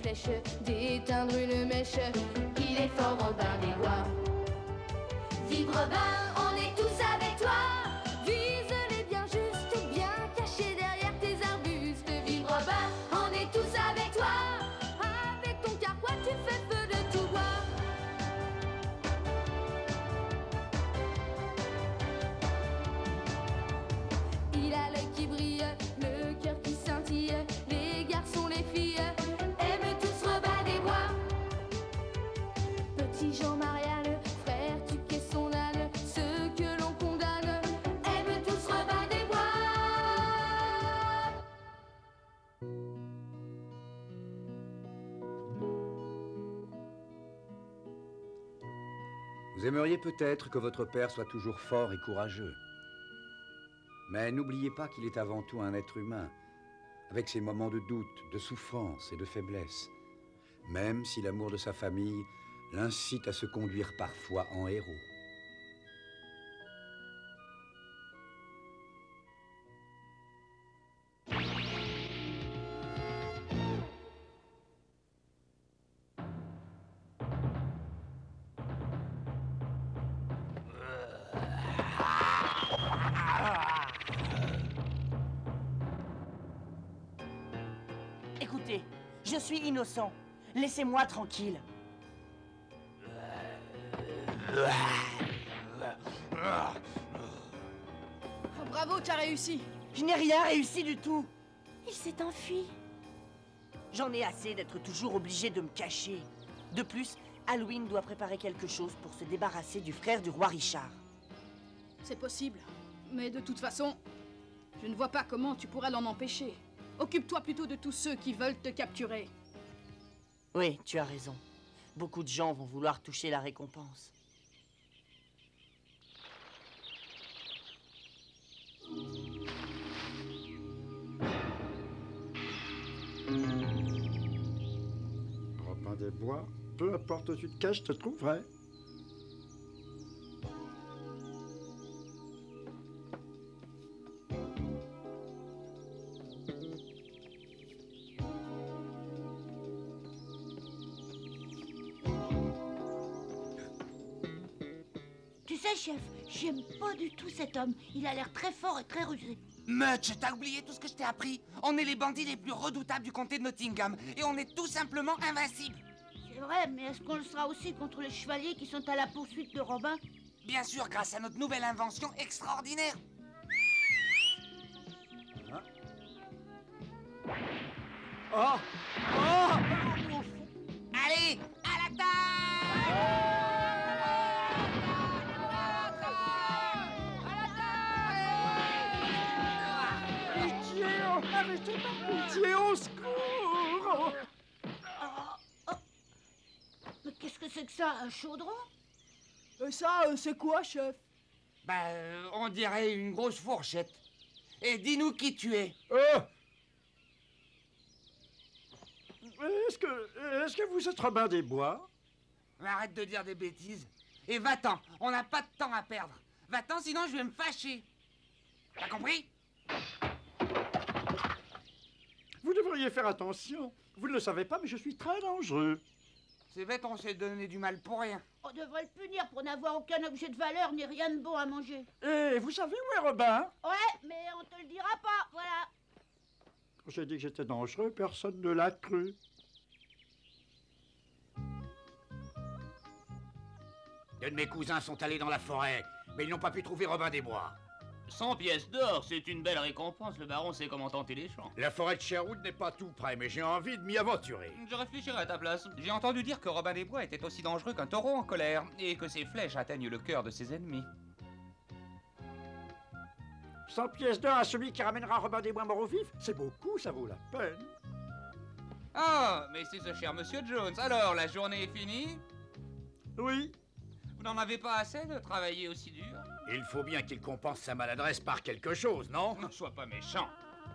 flèche, d'éteindre une mèche. Il est fort Robin des Bois. Vive Robin, on est tous avec toi. Vise-les bien juste, bien cachés derrière tes arbustes. Vive Robin, on est tous avec toi. Avec ton carquois, tu fais feu de tout bois. Il a l'œil qui brille, le cœur qui scintille. Les garçons, les filles aiment tous Robin des Bois. Petit Jean Marianne, frère Tuc et son âne, ceux que l'on condamne aiment tous Robin des Bois. Vous aimeriez peut-être que votre père soit toujours fort et courageux. Mais n'oubliez pas qu'il est avant tout un être humain, avec ses moments de doute, de souffrance et de faiblesse, même si l'amour de sa famille l'incite à se conduire parfois en héros. Écoutez, je suis innocent. Laissez-moi tranquille. Oh, bravo, tu as réussi. Je n'ai rien réussi du tout. Il s'est enfui. J'en ai assez d'être toujours obligé de me cacher. De plus, Alwyn doit préparer quelque chose pour se débarrasser du frère du roi Richard. C'est possible. Mais de toute façon, je ne vois pas comment tu pourrais l'en empêcher. Occupe-toi plutôt de tous ceux qui veulent te capturer. Oui, tu as raison. Beaucoup de gens vont vouloir toucher la récompense. Robin des Bois, peu importe où tu te caches, je te trouverai. Tu sais, chef, j'aime pas du tout cet homme. Il a l'air très fort et très rusé. Mutch, t'as oublié tout ce que je t'ai appris? On est les bandits les plus redoutables du comté de Nottingham. Et on est tout simplement invincibles. C'est vrai, mais est-ce qu'on le sera aussi contre les chevaliers qui sont à la poursuite de Robin? Bien sûr, grâce à notre nouvelle invention extraordinaire. Oh! Oh! Allez, à la table! Pitié, oh, arrêtez-moi, pitié, au secours! Mais qu'est-ce que c'est que ça, un chaudron? Ça, c'est quoi, chef? On dirait une grosse fourchette. Et dis-nous qui tu es. Oh! Est-ce que vous êtes Robin des Bois? Arrête de dire des bêtises. Et va-t'en, on n'a pas de temps à perdre. Va-t'en, sinon je vais me fâcher. T'as compris? Vous devriez faire attention. Vous ne le savez pas, mais je suis très dangereux. C'est bête, on s'est donné du mal pour rien. On devrait le punir pour n'avoir aucun objet de valeur ni rien de bon à manger. Et vous savez où est Robin? Ouais, mais on te le dira pas, voilà. Quand j'ai dit que j'étais dangereux, personne ne l'a cru. Deux de mes cousins sont allés dans la forêt, mais ils n'ont pas pu trouver Robin des Bois. 100 pièces d'or, c'est une belle récompense. Le baron sait comment tenter les champs. La forêt de Sherwood n'est pas tout près, mais j'ai envie de m'y aventurer. Je réfléchirai à ta place. J'ai entendu dire que Robin des Bois était aussi dangereux qu'un taureau en colère, et que ses flèches atteignent le cœur de ses ennemis. 100 pièces d'or à celui qui ramènera Robin des Bois mort au vif, c'est beaucoup, ça vaut la peine. Ah, mais c'est ce cher Monsieur Jones. Alors, la journée est finie? Oui. Vous n'en avez pas assez de travailler aussi dur? Il faut bien qu'il compense sa maladresse par quelque chose, non? Ne sois pas méchant.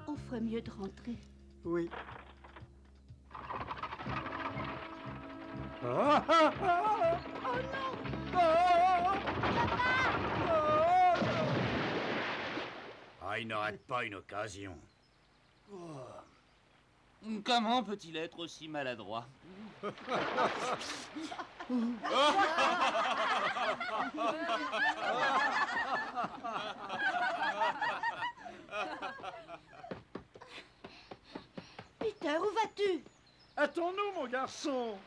On ferait mieux de rentrer. Oui. Ah, ah, ah, Oh non! ah, ah, Ah, il ne rate pas une occasion. Comment peut-il être aussi maladroit? Peter, où vas-tu? Attends-nous, mon garçon.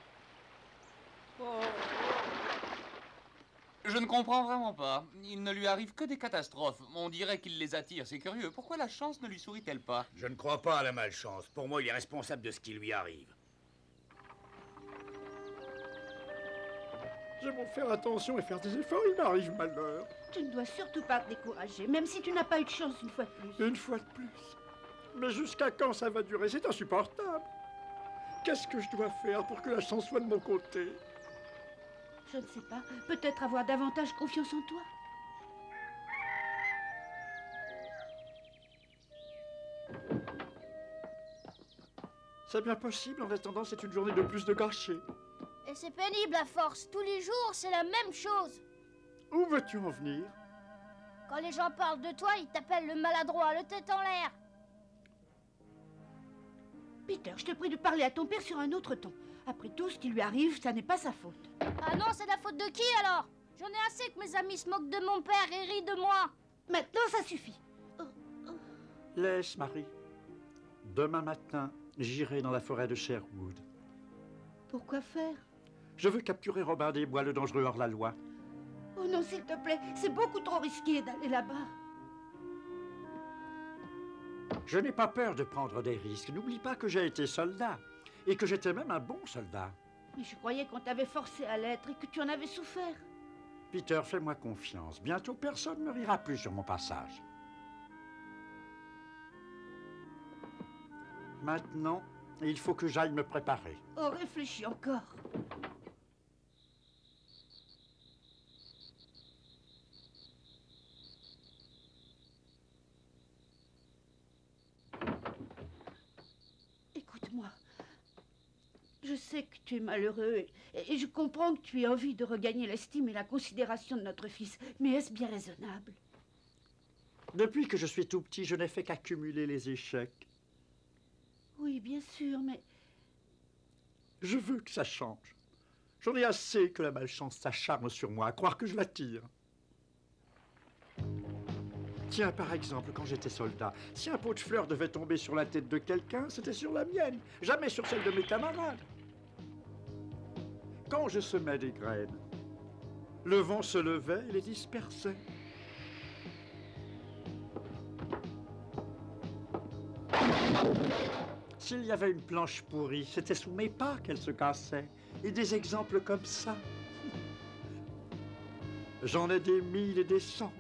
Je ne comprends vraiment pas. Il ne lui arrive que des catastrophes. On dirait qu'il les attire, c'est curieux. Pourquoi la chance ne lui sourit-elle pas? Je ne crois pas à la malchance. Pour moi, il est responsable de ce qui lui arrive. J'ai beau faire attention et faire des efforts, il m'arrive malheur. Tu ne dois surtout pas te décourager, même si tu n'as pas eu de chance une fois de plus. Une fois de plus. Mais jusqu'à quand ça va durer? C'est insupportable. Qu'est-ce que je dois faire pour que la chance soit de mon côté? Je ne sais pas. Peut-être avoir davantage confiance en toi. C'est bien possible. En attendant, c'est une journée de plus de gâchée. Et c'est pénible à force. Tous les jours, c'est la même chose. Où veux-tu en venir? Quand les gens parlent de toi, ils t'appellent le maladroit, le tête en l'air. Peter, je te prie de parler à ton père sur un autre ton. Après tout, ce qui lui arrive, ça n'est pas sa faute. Ah non, c'est la faute de qui alors? J'en ai assez que mes amis se moquent de mon père et rient de moi. Maintenant, ça suffit. Laisse, Marie. Demain matin, j'irai dans la forêt de Sherwood. Pourquoi faire? Je veux capturer Robin des Bois, le dangereux hors-la-loi. Oh non, s'il te plaît, c'est beaucoup trop risqué d'aller là-bas. Je n'ai pas peur de prendre des risques. N'oublie pas que j'ai été soldat. Et que j'étais même un bon soldat. Mais je croyais qu'on t'avait forcé à l'être et que tu en avais souffert. Peter, fais-moi confiance. Bientôt, personne ne rira plus sur mon passage. Maintenant, il faut que j'aille me préparer. Oh, réfléchis encore. Écoute-moi. Je sais que tu es malheureux et je comprends que tu aies envie de regagner l'estime et la considération de notre fils. Mais est-ce bien raisonnable? Depuis que je suis tout petit, je n'ai fait qu'accumuler les échecs. Oui, bien sûr, mais... Je veux que ça change. J'en ai assez que la malchance s'acharne sur moi, à croire que je l'attire. Tiens, par exemple, quand j'étais soldat, si un pot de fleurs devait tomber sur la tête de quelqu'un, c'était sur la mienne, jamais sur celle de mes camarades. Quand je semais des graines, le vent se levait et les dispersait. S'il y avait une planche pourrie, c'était sous mes pas qu'elle se cassait. Et des exemples comme ça. J'en ai des mille et des cents.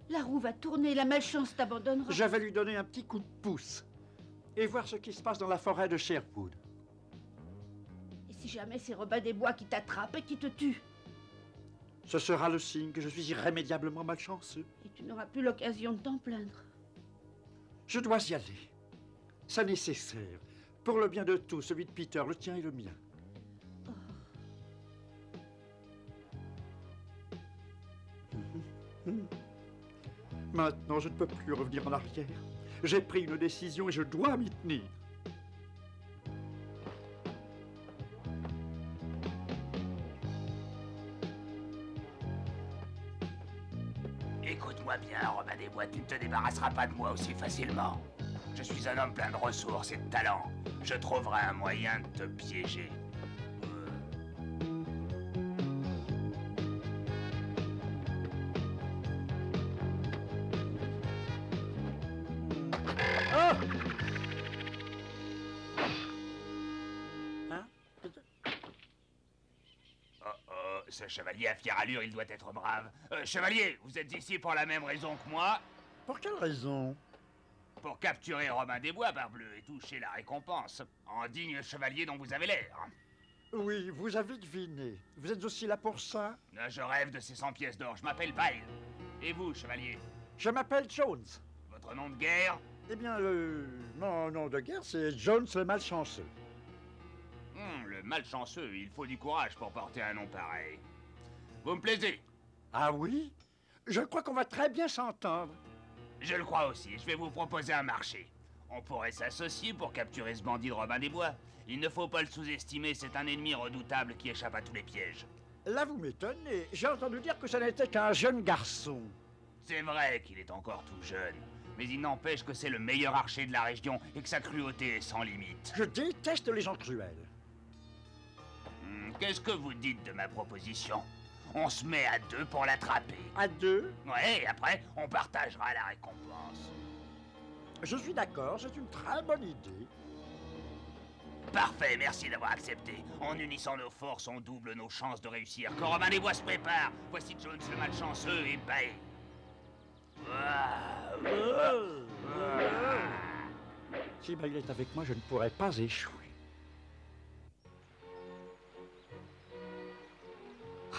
La roue va tourner, la malchance t'abandonnera. Je vais lui donner un petit coup de pouce et voir ce qui se passe dans la forêt de Sherwood. Et si jamais c'est Robin des Bois qui t'attrape et qui te tue? Ce sera le signe que je suis irrémédiablement malchanceux. Et tu n'auras plus l'occasion de t'en plaindre. Je dois y aller. C'est nécessaire. Pour le bien de tous, celui de Peter, le tien et le mien. Maintenant, je ne peux plus revenir en arrière. J'ai pris une décision et je dois m'y tenir. Écoute-moi bien, Robin des Bois, tu ne te débarrasseras pas de moi aussi facilement. Je suis un homme plein de ressources et de talent. Je trouverai un moyen de te piéger. Ce chevalier à fière allure, il doit être brave. Chevalier, vous êtes ici pour la même raison que moi? Pour quelle raison? Pour capturer Robin des Bois, Barbleu, et toucher la récompense. En digne chevalier dont vous avez l'air. Oui, vous avez deviné. Vous êtes aussi là pour ça? Je rêve de ces 100 pièces d'or. Je m'appelle Pyle. Et vous, chevalier? Je m'appelle Jones. Votre nom de guerre? Eh bien, mon nom de guerre, c'est Jones le malchanceux. Le malchanceux, il faut du courage pour porter un nom pareil. Vous me plaisez? Ah oui? Je crois qu'on va très bien s'entendre. Je le crois aussi. Je vais vous proposer un marché. On pourrait s'associer pour capturer ce bandit de Robin des Bois. Il ne faut pas le sous-estimer, c'est un ennemi redoutable qui échappe à tous les pièges. Là, vous m'étonnez. J'ai entendu dire que ce n'était qu'un jeune garçon. C'est vrai qu'il est encore tout jeune, mais il n'empêche que c'est le meilleur archer de la région et que sa cruauté est sans limite. Je déteste les gens cruels. Qu'est-ce que vous dites de ma proposition? On se met à deux pour l'attraper. À deux? Ouais, et après, on partagera la récompense. Je suis d'accord, c'est une très bonne idée. Parfait, merci d'avoir accepté. En unissant nos forces, on double nos chances de réussir. Quand Robin des Bois se prépare, voici Jones le malchanceux et Bay. Si Bail est avec moi, je ne pourrais pas échouer.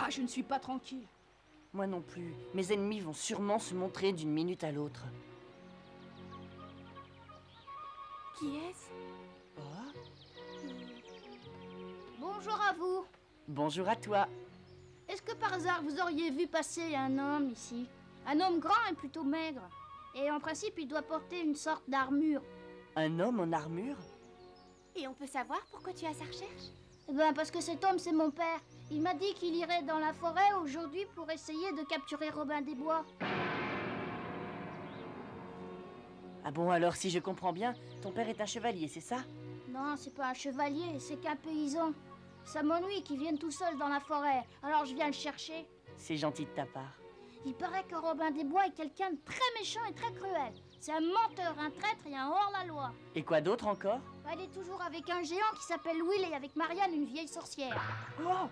Ah, je ne suis pas tranquille. Moi non plus. Mes ennemis vont sûrement se montrer d'une minute à l'autre. Qui est-ce? Oh. Bonjour à vous. Bonjour à toi. Est-ce que par hasard vous auriez vu passer un homme ici? Un homme grand et plutôt maigre. Et en principe, il doit porter une sorte d'armure. Un homme en armure? Et on peut savoir pourquoi tu as sa recherche? Eh ben, parce que cet homme, c'est mon père. Il m'a dit qu'il irait dans la forêt aujourd'hui pour essayer de capturer Robin des Bois. Ah bon, alors si je comprends bien, ton père est un chevalier, c'est ça? Non, c'est pas un chevalier, c'est qu'un paysan. Ça m'ennuie qu'il vienne tout seul dans la forêt, alors je viens le chercher. C'est gentil de ta part. Il paraît que Robin des Bois est quelqu'un de très méchant et très cruel. C'est un menteur, un traître et un hors-la-loi. Et quoi d'autre encore? Bah, il est toujours avec un géant qui s'appelle Will et avec Marianne, une vieille sorcière. Oh!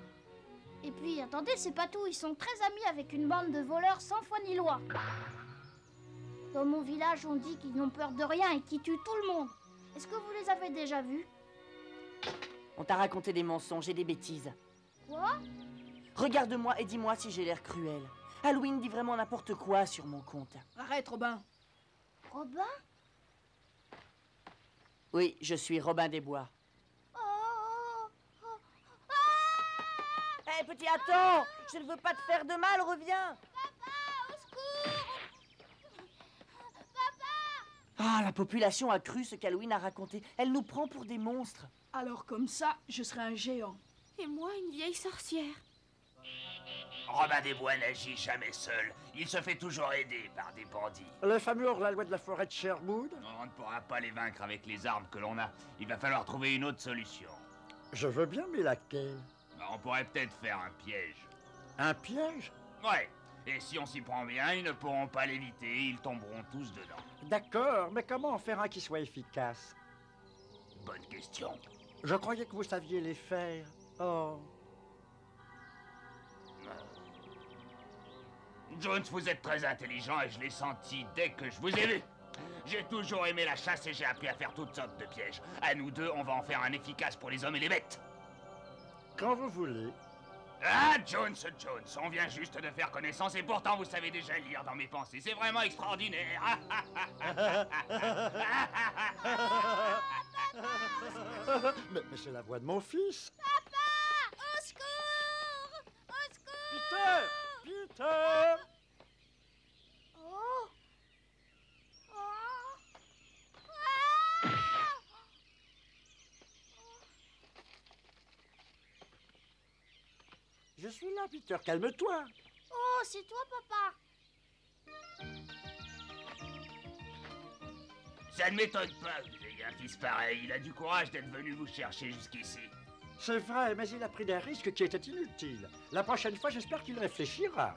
Et puis, attendez, c'est pas tout, ils sont très amis avec une bande de voleurs sans foi ni loi. Dans mon village, on dit qu'ils n'ont peur de rien et qu'ils tuent tout le monde. Est-ce que vous les avez déjà vus? On t'a raconté des mensonges et des bêtises. Quoi? Regarde-moi et dis-moi si j'ai l'air cruel. Halloween dit vraiment n'importe quoi sur mon compte. Arrête, Robin. Robin? Oui, je suis Robin des Bois. Oh, oh, oh. Hé, petit, attends! Je ne veux pas te faire de mal, reviens! Papa, au secours! Ah, la population a cru ce qu'Halloween a raconté. Elle nous prend pour des monstres. Alors comme ça, je serai un géant. Et moi, une vieille sorcière. Robin des Bois n'agit jamais seul. Il se fait toujours aider par des bandits. Le fameux hors-la-loi de la forêt de Sherwood? On ne pourra pas les vaincre avec les armes que l'on a. Il va falloir trouver une autre solution. Je veux bien, mais laquelle? On pourrait peut-être faire un piège. Un piège? Ouais. Et si on s'y prend bien, ils ne pourront pas l'éviter. Ils tomberont tous dedans. D'accord, mais comment en faire un qui soit efficace? Bonne question. Je croyais que vous saviez les faire. Oh. Jones, vous êtes très intelligent et je l'ai senti dès que je vous ai vu. J'ai toujours aimé la chasse et j'ai appris à faire toutes sortes de pièges. À nous deux, on va en faire un efficace pour les hommes et les bêtes. Quand vous voulez. Ah, Jones, on vient juste de faire connaissance et pourtant vous savez déjà lire dans mes pensées. C'est vraiment extraordinaire. Mais c'est la voix de mon fils. Papa! Au secours! Au secours! Peter! Peter! Oh! Oh! Ah! Je suis là, Peter, calme-toi. Oh, c'est toi, papa! Ça ne m'étonne pas que vous ayez un fils pareil. Il a du courage d'être venu vous chercher jusqu'ici. C'est vrai, mais il a pris des risques qui étaient inutiles. La prochaine fois, j'espère qu'il réfléchira.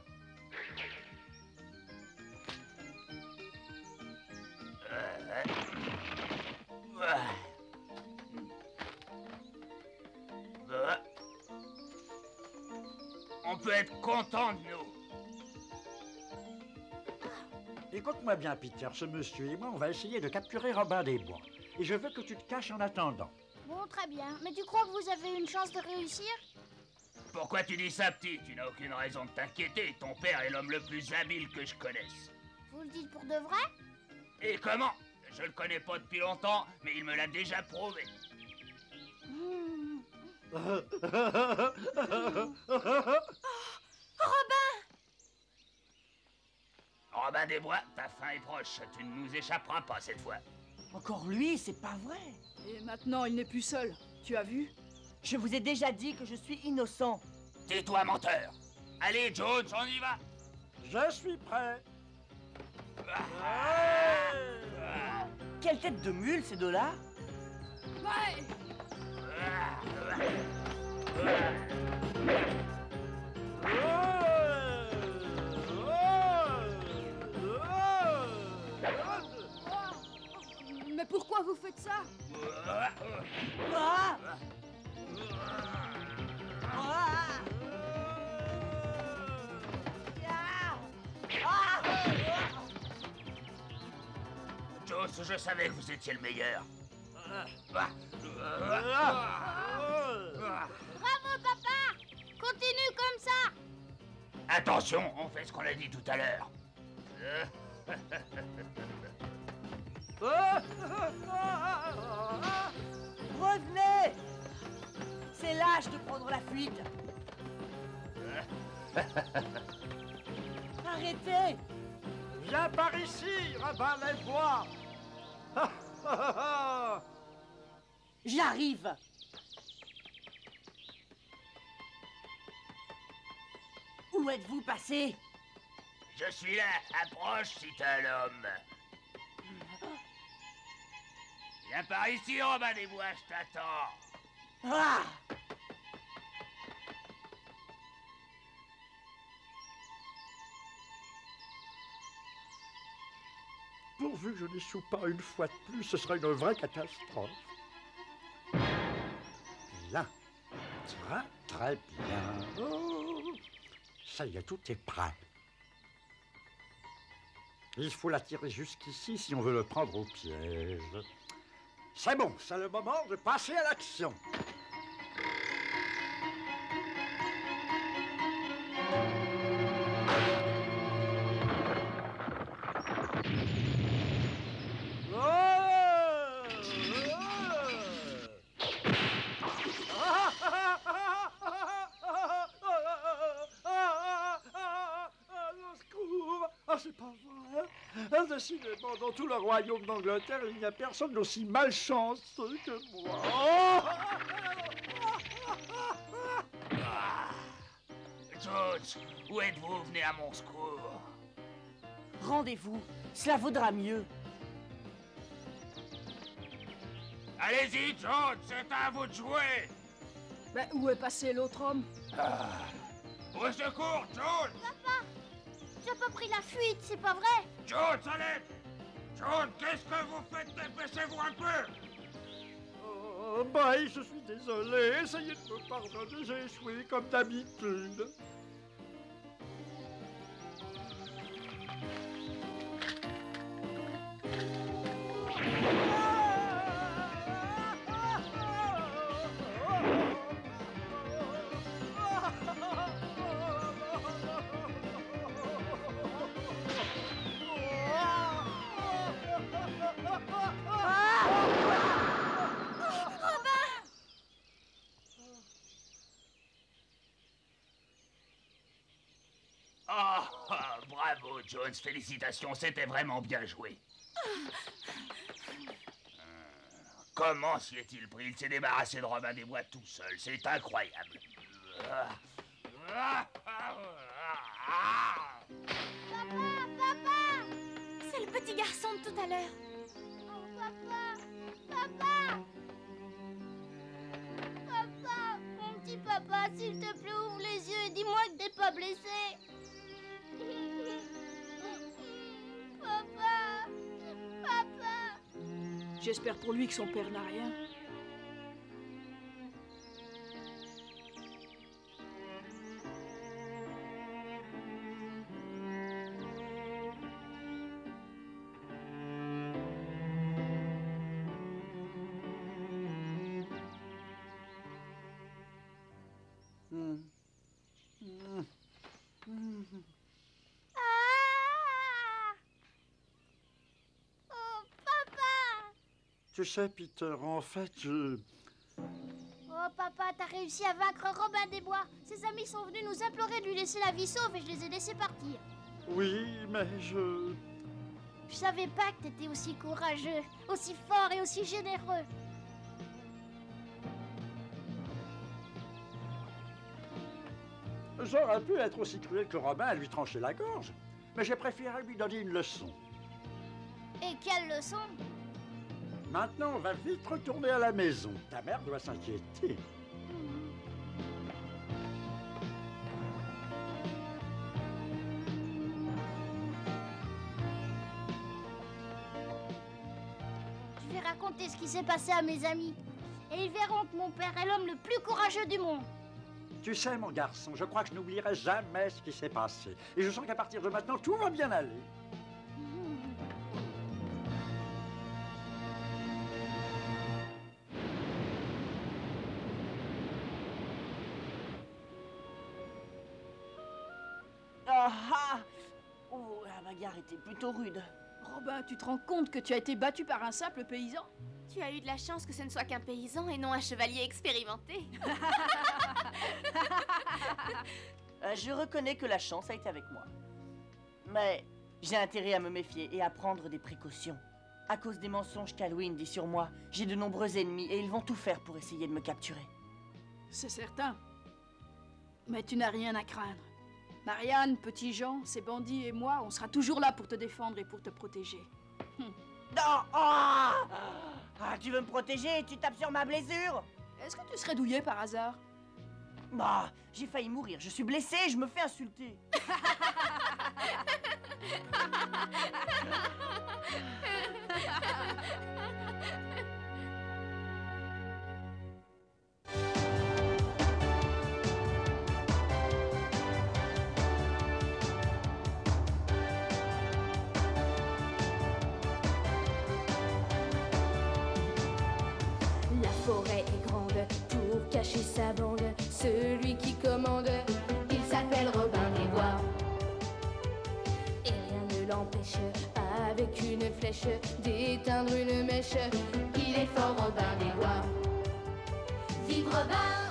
On peut être content de nous. Écoute-moi bien, Peter, ce monsieur et moi, on va essayer de capturer Robin des Bois. Et je veux que tu te caches en attendant. Bon, très bien. Mais tu crois que vous avez une chance de réussir? Pourquoi tu dis ça, petit? Tu n'as aucune raison de t'inquiéter. Ton père est l'homme le plus habile que je connaisse. Vous le dites pour de vrai? Et comment? Je le connais pas depuis longtemps, mais il me l'a déjà prouvé. Robin des Bois, ta fin est proche. Tu ne nous échapperas pas cette fois. Encore lui, c'est pas vrai. Et maintenant, il n'est plus seul. Tu as vu? Je vous ai déjà dit que je suis innocent. Tais-toi, menteur. Allez, Jones, on y va. Je suis prêt. Quelle tête de mule, ces deux-là? Ouais! Mais pourquoi vous faites ça? Ah! Ah! Jones, je savais que vous étiez le meilleur. Bravo, papa! Continue comme ça! Attention, on fait ce qu'on a dit tout à l'heure. Revenez! C'est lâche de prendre la fuite. Arrêtez! Viens par ici, Robin des Bois. J'arrive! Où êtes-vous passé? Je suis là, approche si t'es un homme. Viens par ici, Robin des Bois, je t'attends. Ah! Pourvu que je n'échoue pas une fois de plus, ce sera une vraie catastrophe. Bien. Très bien. Oh, ça y est, tout est prêt. Il faut l'attirer jusqu'ici si on veut le prendre au piège. C'est bon, c'est le moment de passer à l'action. C'est pas vrai. Décidément, dans tout le royaume d'Angleterre, il n'y a personne d'aussi malchanceux que moi. Jones, où êtes-vous? Venez à mon secours. Rendez-vous, cela vaudra mieux. Allez-y, Jones, c'est à vous de jouer. Ben, où est passé l'autre homme? Au secours, Jones. Tu as pas pris la fuite, c'est pas vrai? Jones, allez. Jones, qu'est-ce que vous faites? Dépêchez-vous un peu. Oh, bye, je suis désolé. Essayez de me pardonner, j'ai échoué comme d'habitude. Bravo, Jones, félicitations, c'était vraiment bien joué. Comment s'y est-il pris? Il s'est débarrassé de Robin des Bois tout seul, c'est incroyable. Papa! C'est le petit garçon de tout à l'heure. Oh, papa! Papa! Papa! Mon petit papa, s'il te plaît, ouvre les yeux et dis-moi que t'es pas blessé. Papa! Papa! J'espère pour lui que son père n'a rien. Ah! Oh, papa! Tu sais, Peter, en fait, je... Oh, papa, t'as réussi à vaincre Robin des Bois. Ses amis sont venus nous implorer de lui laisser la vie sauve et je les ai laissés partir. Oui, mais je... Je savais pas que t'étais aussi courageux, aussi fort et aussi généreux. J'aurais pu être aussi cruel que Robin et lui trancher la gorge. Mais j'ai préféré lui donner une leçon. Et quelle leçon? Maintenant, on va vite retourner à la maison. Ta mère doit s'inquiéter. Je vais raconter ce qui s'est passé à mes amis. Et ils verront que mon père est l'homme le plus courageux du monde. Tu sais, mon garçon, je crois que je n'oublierai jamais ce qui s'est passé. Et je sens qu'à partir de maintenant, tout va bien aller. Ah ah! Oh, la bagarre était plutôt rude. Robin, tu te rends compte que tu as été battu par un simple paysan? Tu as eu de la chance que ce ne soit qu'un paysan et non un chevalier expérimenté. Je reconnais que la chance a été avec moi. Mais j'ai intérêt à me méfier et à prendre des précautions. À cause des mensonges qu'Halloween dit sur moi, j'ai de nombreux ennemis et ils vont tout faire pour essayer de me capturer. C'est certain. Mais tu n'as rien à craindre. Marianne, Petit Jean, ces bandits et moi, on sera toujours là pour te défendre et pour te protéger. Non! Ah! Ah, tu veux me protéger et tu tapes sur ma blessure? Est-ce que tu serais douillet par hasard? Bah, j'ai failli mourir. Je suis blessé et je me fais insulter. La forêt est grande pour cacher sa bande. Celui qui commande, il s'appelle Robin des Bois. Et rien ne l'empêche, avec une flèche, d'éteindre une mèche. Il est fort Robin des Bois. Vive Robin!